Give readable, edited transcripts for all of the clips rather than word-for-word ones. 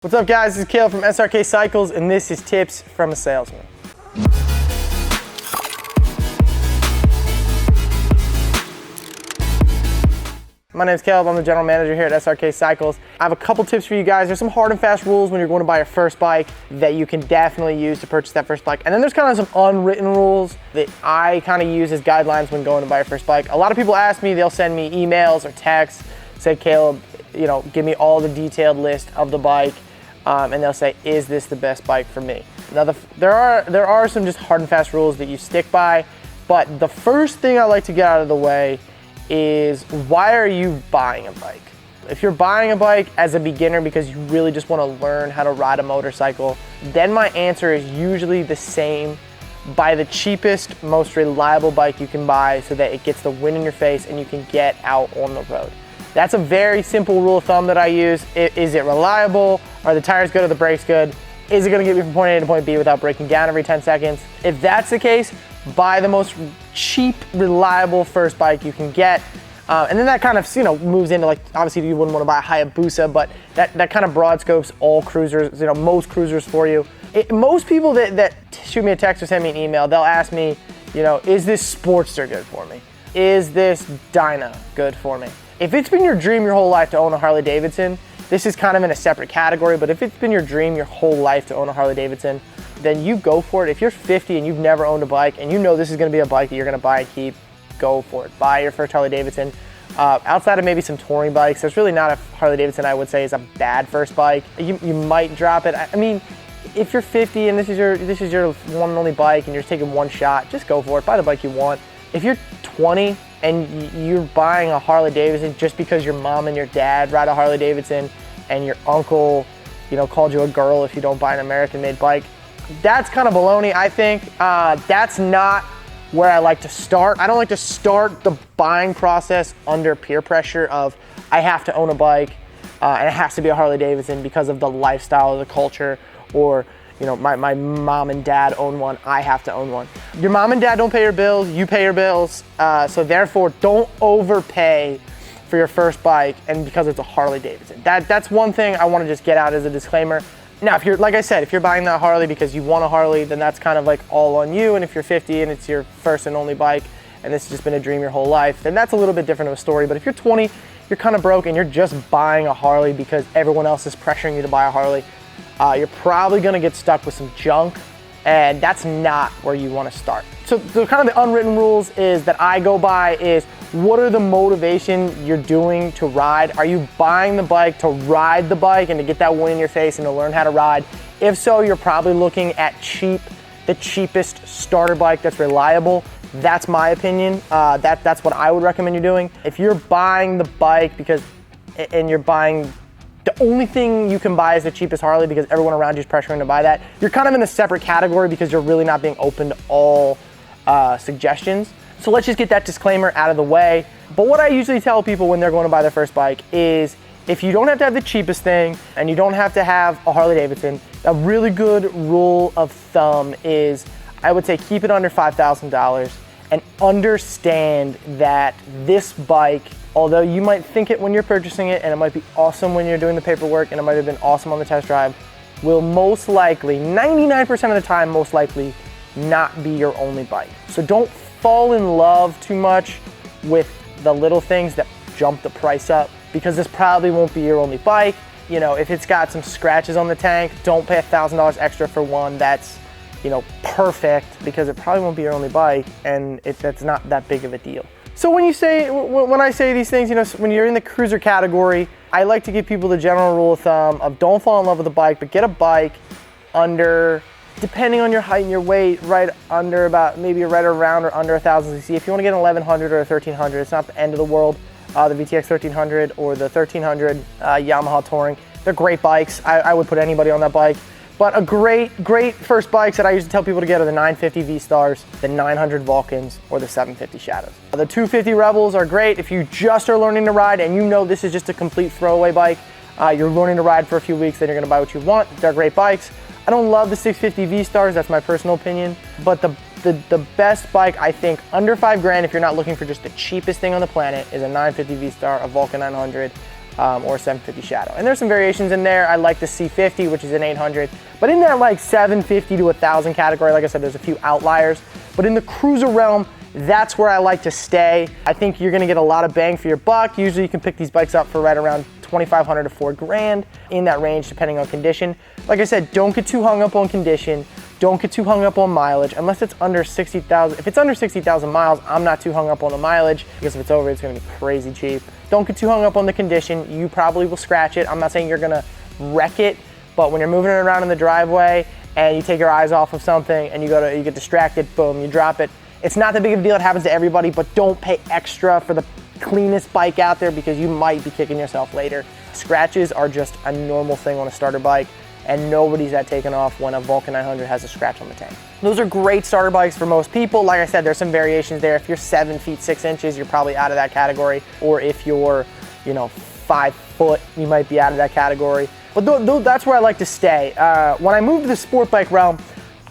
What's up guys, this is Caleb from Srkcycles and this is Tips from a Salesman. My name is Caleb, I'm the general manager here at Srkcycles. I have a couple tips for you guys. There's some hard and fast rules when you're going to buy your first bike that you can definitely use to purchase that first bike. And then there's kind of some unwritten rules that I kind of use as guidelines when going to buy your first bike. A lot of people ask me, they'll send me emails or texts, say, Caleb, give me all the detailed list of the bike. And they'll say, is this the best bike for me? Now, there are some just hard and fast rules that you stick by, but the first thing I like to get out of the way is, why are you buying a bike? If you're buying a bike as a beginner because you really just want to learn how to ride a motorcycle, then my answer is usually the same. Buy the cheapest, most reliable bike you can buy so that it gets the wind in your face and you can get out on the road. That's a very simple rule of thumb that I use. Is it reliable? Are the tires good? Are the brakes good? Is it gonna get me from point A to point B without breaking down every 10 seconds? If that's the case, buy the most cheap, reliable first bike you can get. And then that kind of moves into, like, obviously you wouldn't wanna buy a Hayabusa, but that kind of broad scopes all cruisers, most cruisers for you. Most people that shoot me a text or send me an email, they'll ask me, is this Sportster good for me? Is this Dyna good for me? If it's been your dream your whole life to own a Harley Davidson, this is kind of in a separate category, but if it's been your dream your whole life to own a Harley Davidson, then you go for it. If you're 50 and you've never owned a bike and you know this is gonna be a bike that you're gonna buy and keep, go for it. Buy your first Harley Davidson. Outside of maybe some touring bikes, there's really not a Harley Davidson I would say is a bad first bike. You might drop it. I mean, if you're 50 and this is your one and only bike and you're just taking one shot, just go for it. Buy the bike you want. If you're 20 and you're buying a Harley Davidson just because your mom and your dad ride a Harley Davidson and your uncle, called you a girl if you don't buy an American-made bike, that's kind of baloney, I think. That's not where I like to start. I don't like to start the buying process under peer pressure of, I have to own a bike and it has to be a Harley Davidson because of the lifestyle, the culture, or my mom and dad own one, I have to own one. Your mom and dad don't pay your bills, you pay your bills, so therefore don't overpay for your first bike and because it's a Harley Davidson. That's one thing I want to just get out as a disclaimer. Now, if you're, like I said, if you're buying that Harley because you want a Harley, then that's kind of like all on you, and if you're 50 and it's your first and only bike and this has just been a dream your whole life, then that's a little bit different of a story. But if you're 20, you're kind of broke and you're just buying a Harley because everyone else is pressuring you to buy a Harley, you're probably gonna get stuck with some junk, and that's not where you wanna start. So kind of the unwritten rules is that I go by is, what are the motivation you're doing to ride? Are you buying the bike to ride the bike and to get that wind in your face and to learn how to ride? If so, you're probably looking at the cheapest starter bike that's reliable. That's my opinion. That's what I would recommend you doing. If you're buying the bike and you're buying, the only thing you can buy is the cheapest Harley because everyone around you is pressuring to buy that, you're kind of in a separate category because you're really not being open to all suggestions. So let's just get that disclaimer out of the way. But what I usually tell people when they're going to buy their first bike is, if you don't have to have the cheapest thing and you don't have to have a Harley Davidson, a really good rule of thumb is, I would say, keep it under $5,000 and understand that this bike, although you might think it when you're purchasing it and it might be awesome when you're doing the paperwork and it might have been awesome on the test drive, will most likely, 99% of the time, most likely not be your only bike. So don't fall in love too much with the little things that jump the price up, because this probably won't be your only bike. If it's got some scratches on the tank, don't pay $1,000 extra for one that's perfect, because it probably won't be your only bike and that's not that big of a deal. So when I say these things, when you're in the cruiser category, I like to give people the general rule of thumb of, don't fall in love with a bike, but get a bike under, depending on your height and your weight, right under about, maybe right around or under 1,000 cc. If you want to get an 1100 or a 1300, it's not the end of the world. The VTX 1300 or the 1300 Yamaha Touring, they're great bikes. I would put anybody on that bike. But a great first bikes that I used to tell people to get are the 950 V-Stars, the 900 Vulcans, or the 750 Shadows. The 250 Rebels are great if you just are learning to ride and this is just a complete throwaway bike. You're learning to ride for a few weeks, then you're gonna buy what you want. They're great bikes. I don't love the 650 V-Stars, that's my personal opinion, but the best bike, I think, under $5 grand, if you're not looking for just the cheapest thing on the planet, is a 950 V-Star, a Vulcan 900, or 750 Shadow. And there's some variations in there. I like the C50, which is an 800. But in that like 750 to 1,000 category, like I said, there's a few outliers. But in the cruiser realm, that's where I like to stay. I think you're gonna get a lot of bang for your buck. Usually you can pick these bikes up for right around 2,500 to 4 grand, in that range depending on condition. Like I said, don't get too hung up on condition. Don't get too hung up on mileage unless it's under 60,000. If it's under 60,000 miles, I'm not too hung up on the mileage, because if it's over, it's gonna be crazy cheap. Don't get too hung up on the condition. You probably will scratch it. I'm not saying you're gonna wreck it, but when you're moving it around in the driveway and you take your eyes off of something and you get distracted, boom, you drop it. It's not that big of a deal. It happens to everybody, but don't pay extra for the cleanest bike out there, because you might be kicking yourself later. Scratches are just a normal thing on a starter bike, and nobody's that taken off when a Vulcan 900 has a scratch on the tank. Those are great starter bikes for most people. Like I said, there's some variations there. If you're 7 feet 6 inches, you're probably out of that category. Or if you're, 5 foot, you might be out of that category. But that's where I like to stay. When I move to the sport bike realm,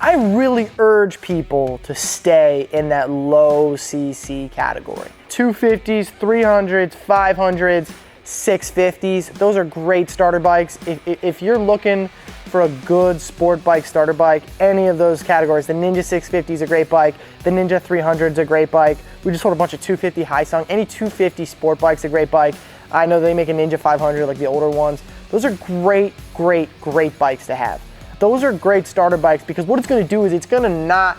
I really urge people to stay in that low CC category. 250s, 300s, 500s, 650s. Those are great starter bikes. If you're looking for a good sport bike starter bike, any of those categories, the Ninja 650 is a great bike, the Ninja 300 is a great bike. We just sold a bunch of 250 Haisung. Any 250 sport bike's a great bike. I know they make a Ninja 500, like the older ones. Those are great, great, great bikes to have. Those are great starter bikes, because what it's gonna do is it's gonna not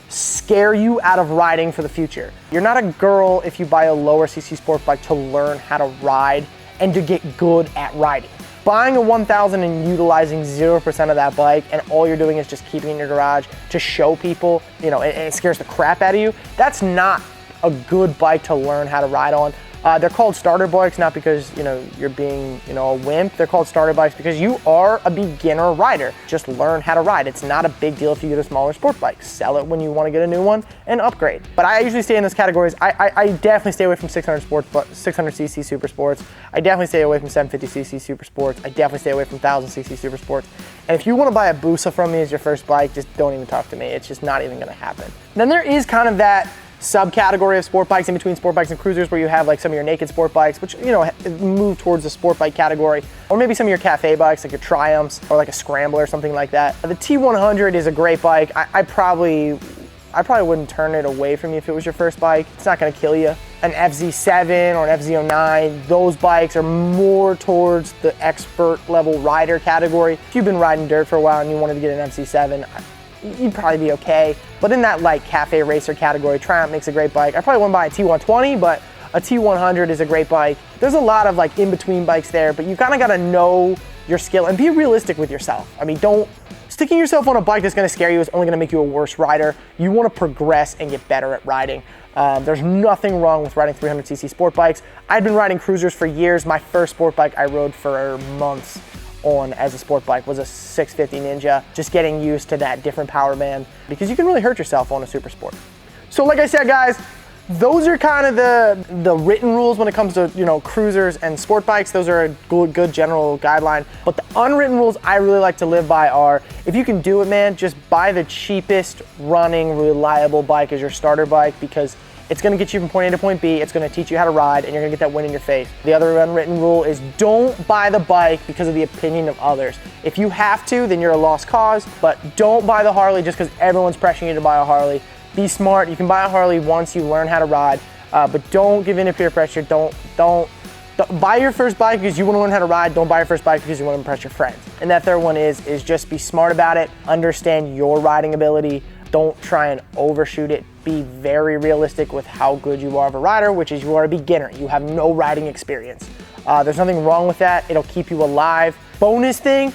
scare you out of riding for the future. You're not a girl if you buy a lower CC sport bike to learn how to ride and to get good at riding. Buying a 1000 and utilizing 0% of that bike, and all you're doing is just keeping it in your garage to show people, and it scares the crap out of you, that's not a good bike to learn how to ride on. They're called starter bikes, not because you're being a wimp. They're called starter bikes because you are a beginner rider. Just learn how to ride. It's not a big deal if you get a smaller sport bike. Sell it when you want to get a new one and upgrade. But I usually stay in those categories. I definitely stay away from 600cc super sports. I definitely stay away from 750cc super sports. I definitely stay away from 1000cc super sports. And if you want to buy a Busa from me as your first bike, just don't even talk to me. It's just not even going to happen. Then there is kind of that subcategory of sport bikes in between sport bikes and cruisers, where you have like some of your naked sport bikes, which move towards the sport bike category, or maybe some of your cafe bikes like your Triumphs or like a Scrambler or something like that. The T100 is a great bike. I probably wouldn't turn it away from you if it was your first bike. It's not gonna kill you. An FZ7 or an FZ09, those bikes are more towards the expert level rider category. If you've been riding dirt for a while and you wanted to get an FZ7, you'd probably be okay. But in that like cafe racer category, Triumph makes a great bike. I probably wouldn't buy a T120, but a T100 is a great bike. There's a lot of like in-between bikes there, but you kind of got to know your skill and be realistic with yourself. I mean, sticking yourself on a bike that's going to scare you is only going to make you a worse rider. You want to progress and get better at riding. There's nothing wrong with riding 300cc sport bikes. I've been riding cruisers for years. My first sport bike I rode for months on as a sport bike was a 650 Ninja, just getting used to that different power band, because you can really hurt yourself on a super sport. So like I said, guys, those are kind of the written rules when it comes to cruisers and sport bikes. Those are a good general guideline. But the unwritten rules I really like to live by are, if you can do it, man, just buy the cheapest running reliable bike as your starter bike, because it's gonna get you from point A to point B, it's gonna teach you how to ride, and you're gonna get that win in your face. The other unwritten rule is, don't buy the bike because of the opinion of others. If you have to, then you're a lost cause, but don't buy the Harley just because everyone's pressuring you to buy a Harley. Be smart. You can buy a Harley once you learn how to ride, but don't give in to peer pressure. Don't buy your first bike because you want to learn how to ride. Don't buy your first bike because you want to impress your friends. And that third one is just be smart about it. Understand your riding ability. Don't try and overshoot it. Be very realistic with how good you are of a rider, which is you are a beginner. You have no riding experience. There's nothing wrong with that. It'll keep you alive. Bonus thing,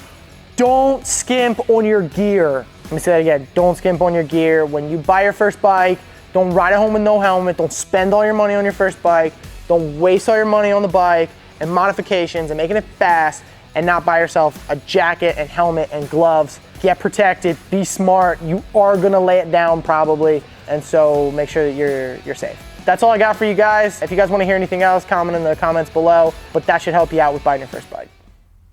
don't skimp on your gear. Let me say that again. Don't skimp on your gear. When you buy your first bike, don't ride it home with no helmet. Don't spend all your money on your first bike. Don't waste all your money on the bike and modifications and making it fast, and not buy yourself a jacket and helmet and gloves. Get protected, be smart. You are gonna lay it down probably, and so make sure that you're safe. That's all I got for you guys. If you guys wanna hear anything else, comment in the comments below, but that should help you out with buying your first bike.